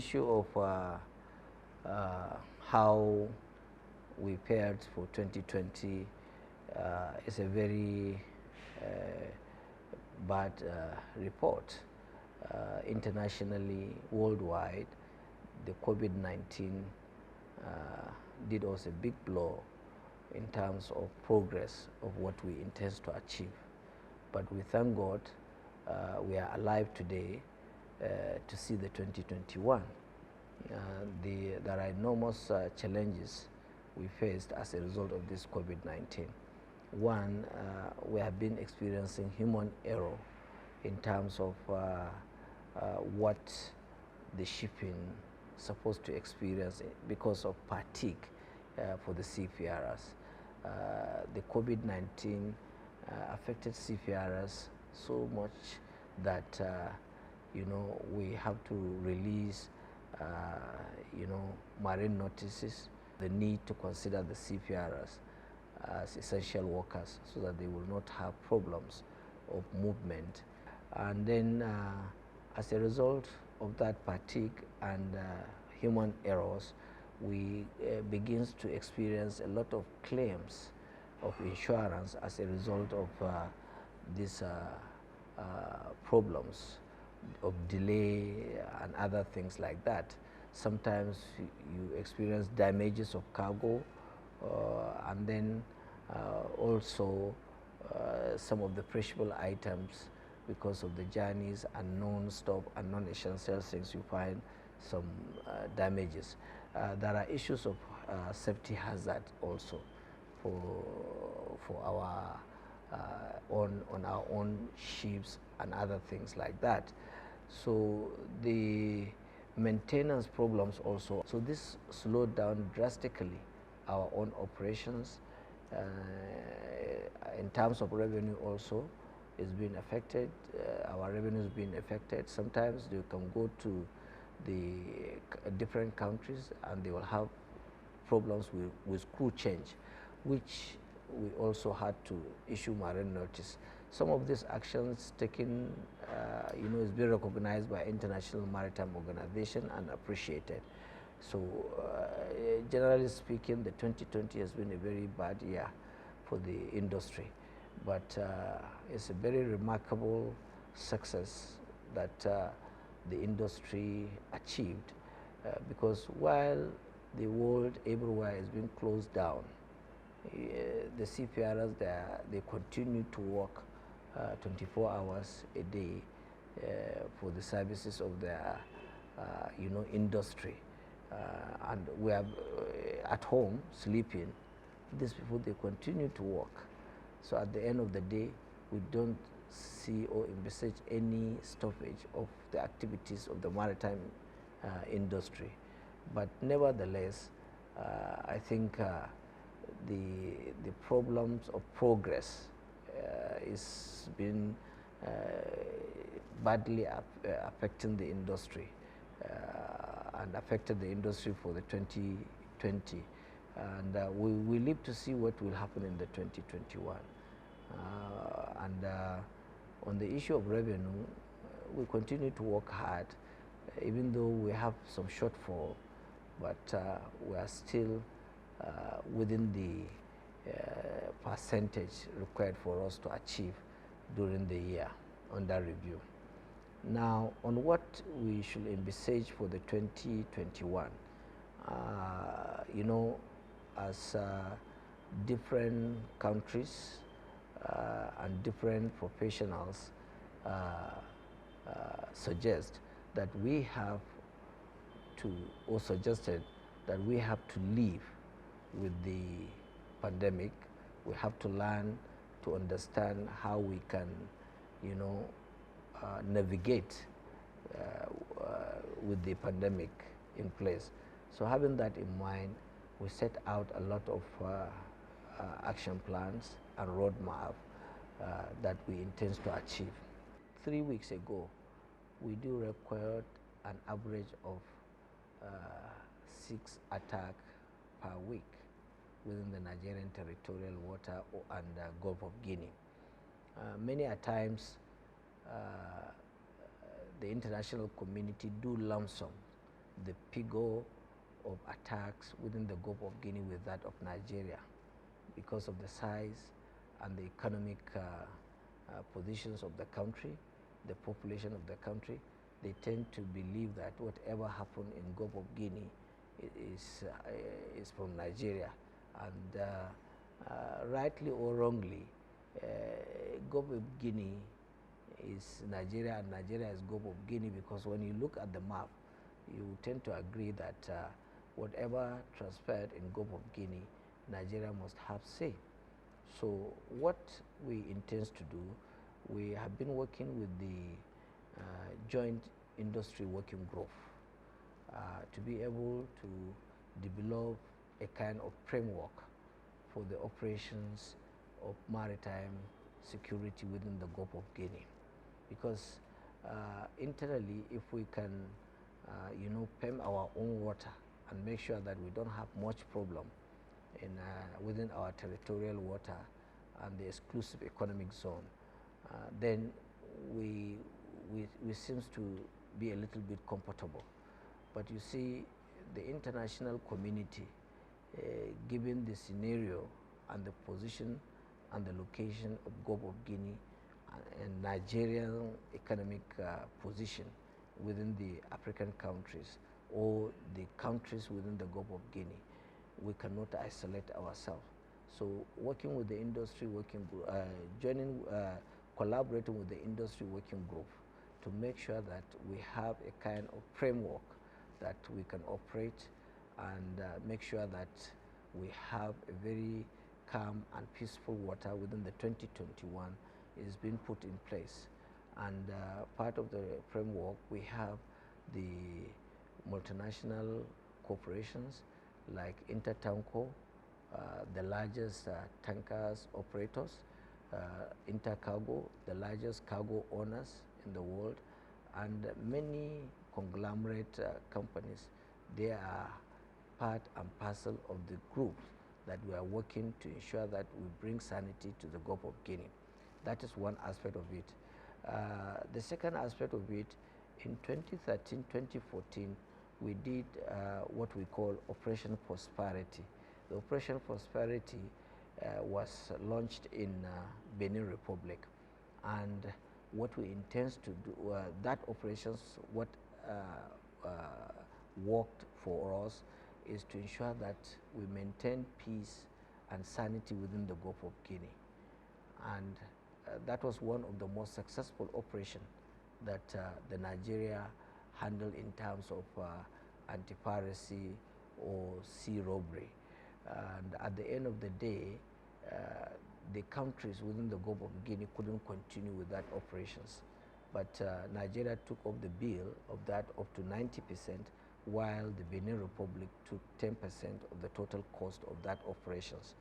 issue of how we fared for 2020 is a very bad report. Internationally, worldwide, the COVID-19 did us a big blow in terms of progress of what we intend to achieve. But we thank God we are alive today to see the 2021. There are enormous challenges we faced as a result of this COVID-19. One, we have been experiencing human error in terms of what the shipping is supposed to experience because of fatigue for the seafarers. The COVID-19 affected seafarers so much that you know, we have to release you know, marine notices, the need to consider the seafarers as essential workers so that they will not have problems of movement. And then as a result of that fatigue and human errors, we begins to experience a lot of claims of insurance as a result of these problems of delay and other things like that. Sometimes you experience damages of cargo and then also some of the perishable items because of the journeys and non-stop and non-essential things, you find some damages. There are issues of safety hazard also for our on our own ships and other things like that. So the maintenance problems also. So this slowed down drastically our own operations. In terms of revenue also, it's been affected. Our revenue has been affected. Sometimes they can go to the different countries and they will have problems with crew change, which we also had to issue marine notice. Some of these actions taken, you know, is being recognized by International Maritime Organization and appreciated. So generally speaking, the 2020 has been a very bad year for the industry, but it's a very remarkable success that the industry achieved because while the world everywhere is being closed down, the seafarers they continue to work 24 hours a day for the services of their you know, industry, and we are at home sleeping. These people, they continue to work. So at the end of the day, we don't see or envisage any stoppage of the activities of the maritime industry. But nevertheless, I think the problems of progress is been badly affecting the industry and affected the industry for the 2020. And we live to see what will happen in the 2021. On the issue of revenue, we continue to work hard, even though we have some shortfall, but we are still within the percentage required for us to achieve during the year under review. Now, on what we should envisage for the 2021, you know, as different countries and different professionals suggest that we have to, or suggested that we have to live with the pandemic. We have to learn to understand how we can, you know, navigate with the pandemic in place. So having that in mind, we set out a lot of action plans and roadmap that we intend to achieve. 3 weeks ago, we do record an average of 6 attacks per week within the Nigerian territorial water and Gulf of Guinea. Many a times, the international community do lump sum the pivot of attacks within the Gulf of Guinea with that of Nigeria because of the size and the economic positions of the country, the population of the country. They tend to believe that whatever happened in Gulf of Guinea is from Nigeria, and rightly or wrongly, Gulf of Guinea is Nigeria and Nigeria is Gulf of Guinea, because when you look at the map, you tend to agree that whatever transferred in Gulf of Guinea, Nigeria must have say. So what we intend to do, we have been working with the Joint Industry Working Group to be able to develop a kind of framework for the operations of maritime security within the Gulf of Guinea. Because internally, if we can, pay our own water and make sure that we don't have much problem in within our territorial water and the exclusive economic zone, then we seems to be a little bit comfortable. But you see, the international community, given the scenario and the position and the location of Gulf of Guinea and Nigerian economic position within the African countries or the countries within the Gulf of Guinea, we cannot isolate ourselves. So working with the industry working group, collaborating with the industry working group to make sure that we have a kind of framework that we can operate and make sure that we have a very calm and peaceful water within the 2021 is being put in place. And part of the framework, we have the multinational corporations like Intertanko, the largest tankers operators, Intercargo, the largest cargo owners in the world, and many conglomerate companies. They are part and parcel of the group that we are working to ensure that we bring sanity to the Gulf of Guinea. That is one aspect of it. The second aspect of it, in 2013, 2014, we did what we call Operation Prosperity. The Operation Prosperity was launched in Benin Republic, and what we intend to do, that operations, what worked for us is to ensure that we maintain peace and sanity within the Gulf of Guinea. And that was one of the most successful operations that the Nigeria handled in terms of anti-piracy or sea robbery. And at the end of the day, the countries within the Gulf of Guinea couldn't continue with that operations. But Nigeria took up the bill of that up to 90%, while the Benin Republic took 10% of the total cost of that operations.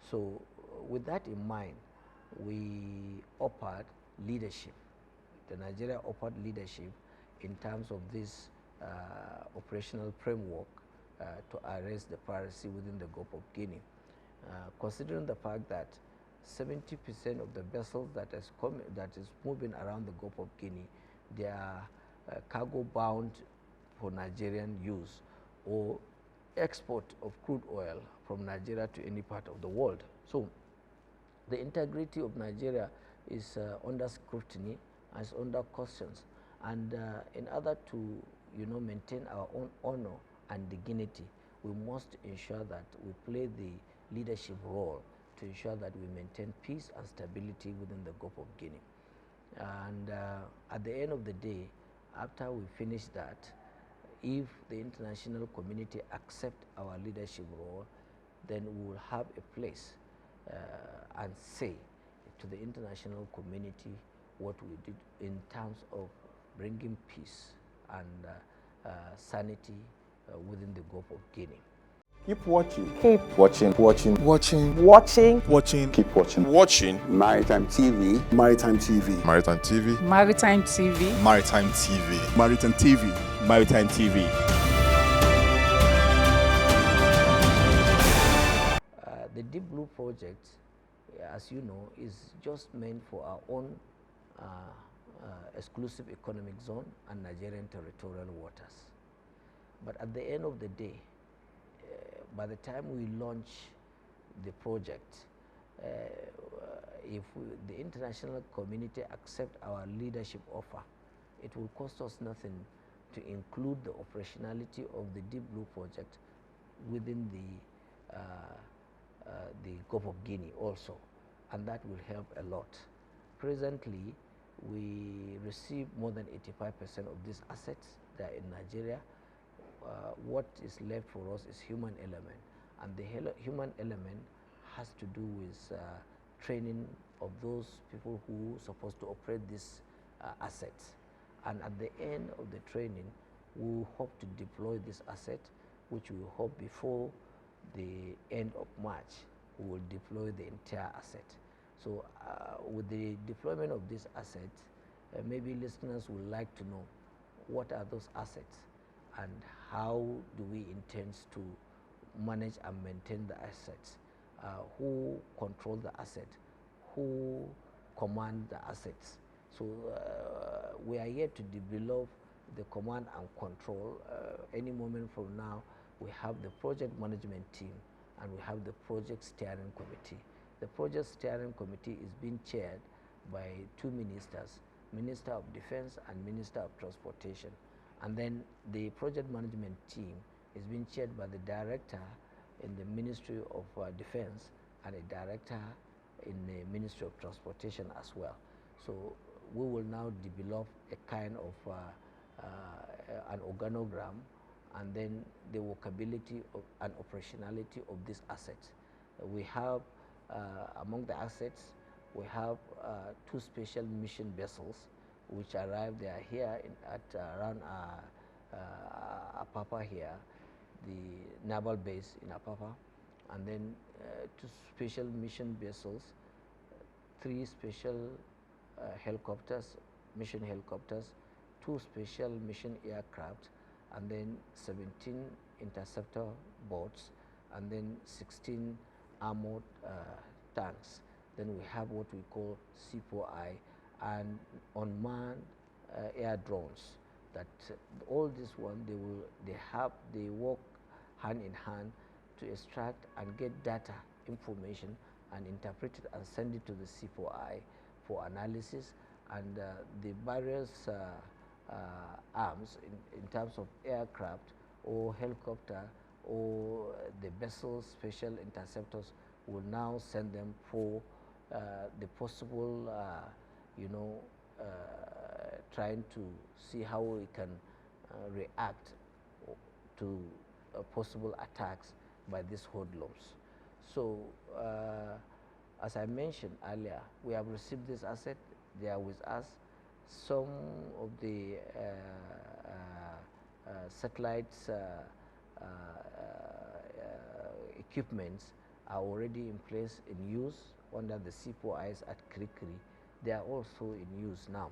So with that in mind, we offered leadership. The Nigeria offered leadership in terms of this operational framework to arrest the piracy within the Gulf of Guinea. Considering the fact that 70% of the vessels that is moving around the Gulf of Guinea, they are cargo bound for Nigerian use or export of crude oil from Nigeria to any part of the world. So the integrity of Nigeria is under scrutiny and is under questions. And in order to maintain our own honor and dignity, we must ensure that we play the leadership role to ensure that we maintain peace and stability within the Gulf of Guinea. And at the end of the day, after we finish that, if the international community accept our leadership role, then we will have a place and say to the international community what we did in terms of bringing peace and sanity within the Gulf of Guinea. Keep watching. Keep watching. Keep watching. Maritime TV. Maritime TV. Maritime TV. Maritime TV. Maritime TV. Maritime TV. Maritime TV. The Deep Blue project, as you know, is just meant for our own exclusive economic zone and Nigerian territorial waters. But at the end of the day, by the time we launch the project, if the international community accept our leadership offer, it will cost us nothing to include the operationality of the Deep Blue project within the Gulf of Guinea also, and that will help a lot. Presently, we receive more than 85% of these assets that are in Nigeria. What is left for us is human element, and the human element has to do with training of those people who are supposed to operate these assets. And at the end of the training, we hope to deploy this asset, which we hope before the end of March, we will deploy the entire asset. So with the deployment of this asset, maybe listeners would like to know what are those assets and how do we intend to manage and maintain the assets, who control the asset, who command the assets. So we are yet to develop the command and control. Any moment from now, we have the project management team and we have the project steering committee. The project steering committee is being chaired by two ministers, Minister of Defense and Minister of Transportation. And then the project management team is being chaired by the director in the Ministry of Defense and a director in the Ministry of Transportation as well. So we will now develop a kind of an organogram and then the workability and operationality of these assets. We have, among the assets, we have two special mission vessels which arrived. They are here at around Apapa here, the naval base in Apapa, and then two special mission vessels, three special helicopters, mission helicopters, two special mission aircraft, and then 17 interceptor boats, and then 16 armored tanks. Then we have what we call C4I and unmanned air drones. That all this one they work hand in hand to extract and get data information and interpret it and send it to the C4I for analysis, and the various arms in terms of aircraft or helicopter or the vessels, special interceptors, will now send them for the possible, trying to see how we can react to possible attacks by these hoodlums. So, as I mentioned earlier, we have received this asset. They are with us. Some of the satellites equipments are already in place, in use under the C4Is at Kirikiri. They are also in use now.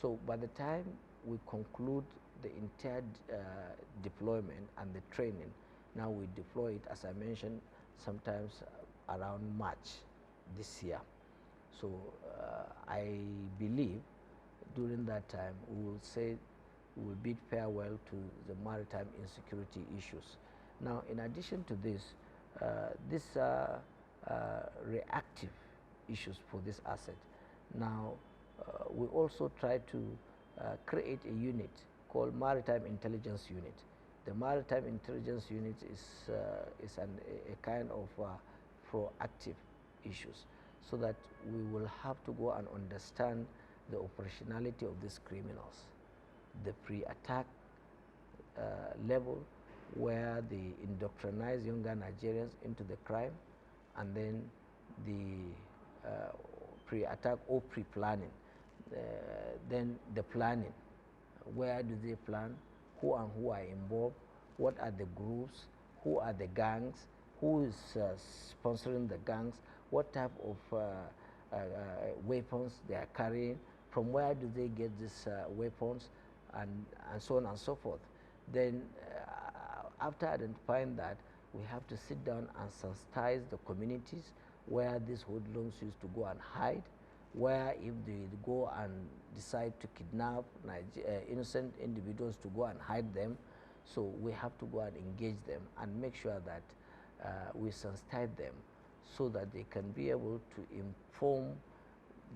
So by the time we conclude the entire deployment and the training, now we deploy it, as I mentioned, sometimes around March this year. So I believe during that time we will bid farewell to the maritime insecurity issues. Now, in addition to this, these are reactive issues for this asset. Now, we also try to create a unit called Maritime Intelligence Unit. The Maritime Intelligence Unit is a kind of proactive issues, so that we will have to go and understand the operationality of these criminals, the pre-attack level, where they indoctrinize younger Nigerians into the crime, and then the pre-attack or pre-planning, then the planning. Where do they plan? Who and who are involved? What are the groups? Who are the gangs? Who is sponsoring the gangs? What type of weapons they are carrying? From where do they get these weapons? And so on and so forth. Then after identifying that, we have to sit down and sensitize the communities where these hoodlums used to go and hide, where if they go and decide to kidnap innocent individuals to go and hide them, So we have to go and engage them and make sure that we sensitize them so that they can be able to inform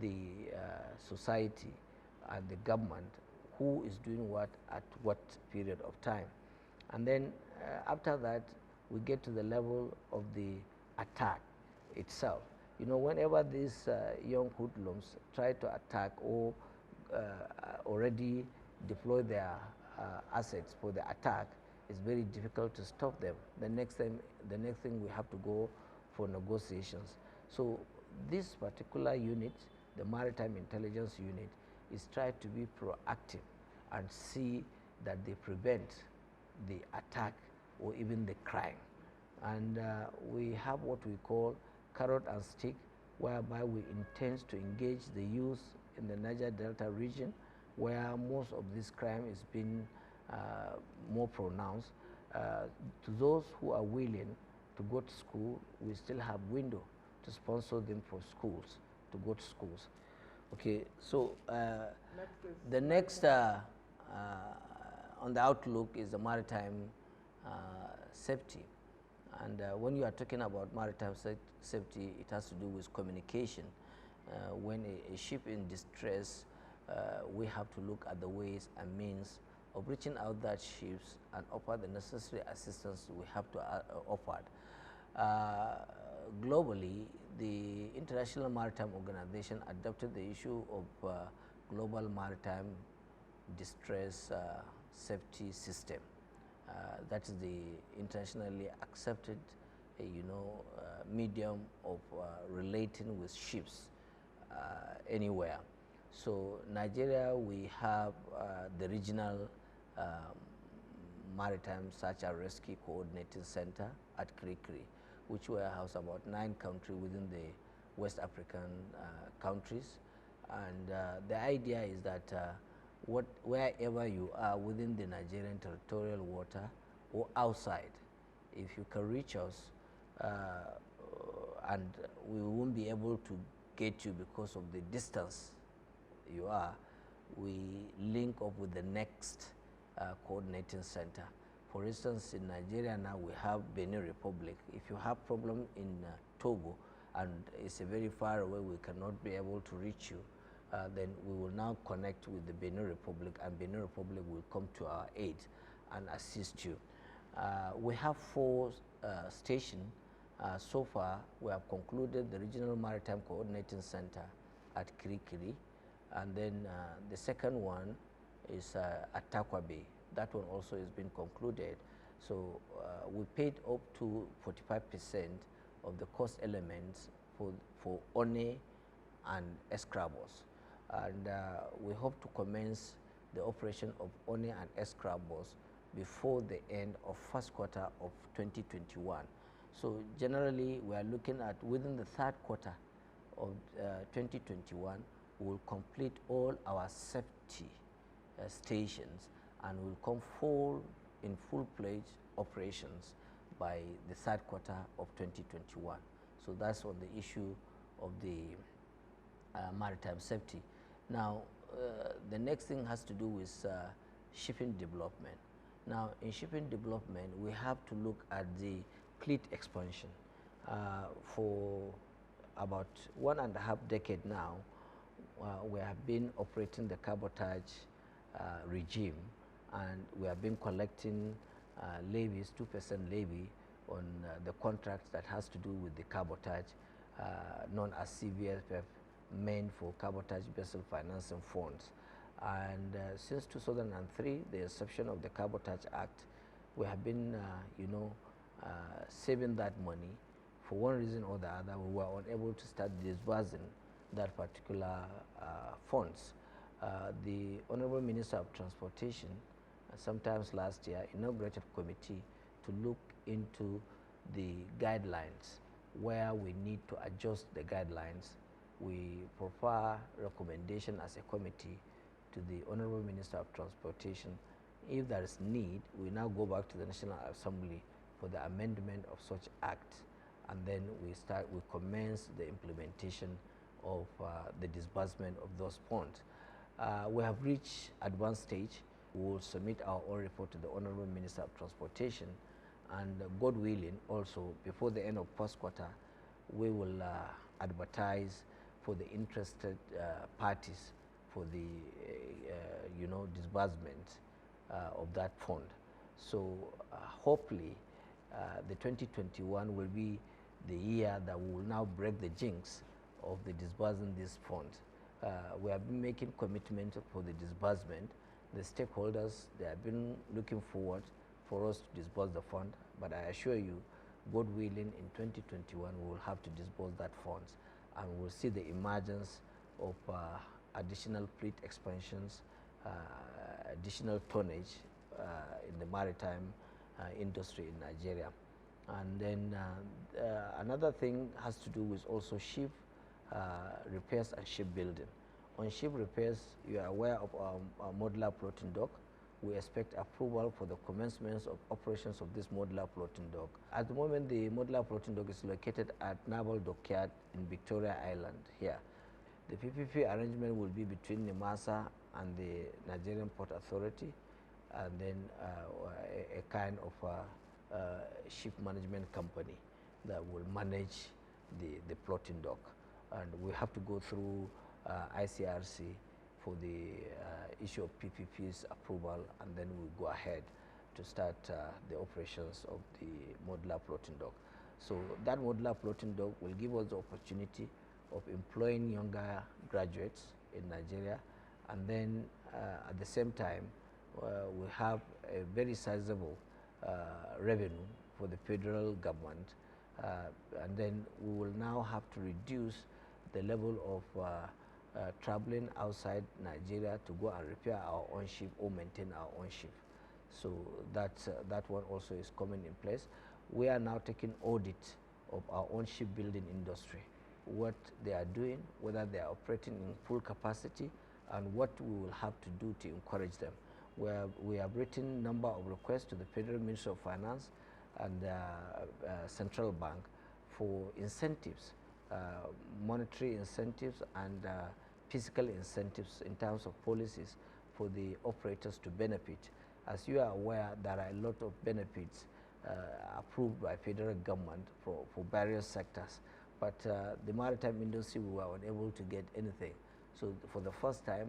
the society and the government who is doing what at what period of time. And then after that, we get to the level of the attack itself. You know, whenever these young hoodlums try to attack or already deploy their assets for the attack, it's very difficult to stop them. The next thing we have to go for negotiations. So this particular unit, the Maritime Intelligence Unit, is trying to be proactive and see that they prevent the attack or even the crime. And we have what we call carrot and stick, whereby we intend to engage the youth in the Niger Delta region, where most of this crime is being more pronounced. To those who are willing to go to school, we still have window to sponsor them for schools, to go to schools. Okay, so the next on the outlook is the maritime safety. And when you are talking about maritime safety, it has to do with communication. When a ship in distress, we have to look at the ways and means of reaching out that ships and offer the necessary assistance we have to offer. Globally, the International Maritime Organization adopted the issue of global maritime distress safety system. That is the internationally accepted, medium of relating with ships anywhere. So Nigeria, we have the regional Maritime Search and Rescue Coordinating Center at Kirikiri, which will house about 9 countries within the West African countries. And the idea is that wherever you are within the Nigerian territorial water or outside, if you can reach us, and we won't be able to get you because of the distance you are, we link up with the next coordinating center. For instance, in Nigeria now we have Benin Republic. If you have problem in Togo and it's a very far away, we cannot be able to reach you, then we will now connect with the Benin Republic, and Benin Republic will come to our aid and assist you. We have 4 stations. So far, we have concluded the Regional Maritime Coordinating Center at Kirikiri, and then the second one is at Takwa Bay. That one also has been concluded. So we paid up to 45% of the cost elements for ONE and Escrabos. And we hope to commence the operation of ONE and Escrabos before the end of first quarter of 2021. So generally, we are looking at within the third quarter of 2021, we will complete all our safety stations and will come in full-fledged operations by the third quarter of 2021. So that's on the issue of the maritime safety. Now, the next thing has to do with shipping development. Now, in shipping development, we have to look at the fleet expansion. For about 1.5 decades now, we have been operating the cabotage regime, and we have been collecting levies, 2% levy on the contracts that has to do with the cabotage, known as CVFF, meant for cabotage vessel financing funds. And since 2003, the inception of the Cabotage Act, we have been, saving that money. For one reason or the other, we were unable to start disbursing that particular funds. The Honorable Minister of Transportation, sometimes last year, inaugurated a committee to look into the guidelines, where we need to adjust the guidelines. We prefer recommendation as a committee to the Honorable Minister of Transportation. If there is need, we now go back to the National Assembly for the amendment of such act, and then we commence the implementation of the disbursement of those funds. We have reached advanced stage. We will submit our own report to the Honorable Minister of Transportation, and God willing, also before the end of first quarter, we will advertise for the interested parties for the disbursement of that fund. So hopefully the 2021 will be the year that we will now break the jinx of the disbursing this fund. We have been making commitment for the disbursement. The stakeholders, they have been looking forward for us to disburse the fund, but I assure you, God willing, in 2021 we will have to disburse that funds, and we'll see the emergence of additional fleet expansions, additional tonnage in the maritime industry in Nigeria. And then another thing has to do with also ship repairs and shipbuilding. On ship repairs, you are aware of our modular floating dock. We expect approval for the commencement of operations of this modular floating dock. At the moment, the modular floating dock is located at Naval Dockyard in Victoria Island here. The PPP arrangement will be between NIMASA and the Nigerian Port Authority, and then a kind of ship management company that will manage the floating dock. And we have to go through ICRC for the issue of PPP's approval, and then we'll go ahead to start the operations of the modular floating dock. So that modular floating dock will give us the opportunity of employing younger graduates in Nigeria, and then at the same time we have a very sizable revenue for the federal government, and then we will now have to reduce the level of traveling outside Nigeria to go and repair our own ship or maintain our own ship. So that one also is coming in place. We are now taking audit of our own shipbuilding industry, what they are doing, whether they are operating in full capacity, and what we will have to do to encourage them. We have written a number of requests to the Federal Ministry of Finance and Central Bank for incentives, monetary incentives and fiscal incentives in terms of policies for the operators to benefit. As you are aware, there are a lot of benefits approved by federal government for various sectors, but the maritime industry, we were unable to get anything. So for the first time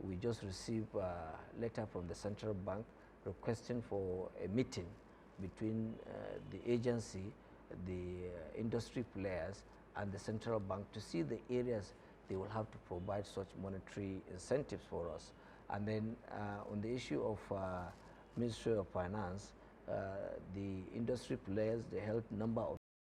we just received a letter from the Central Bank requesting for a meeting between the agency, the industry players and the Central Bank to see the areas they will have to provide such monetary incentives for us. And then on the issue of Ministry of Finance, the industry players, they held a number of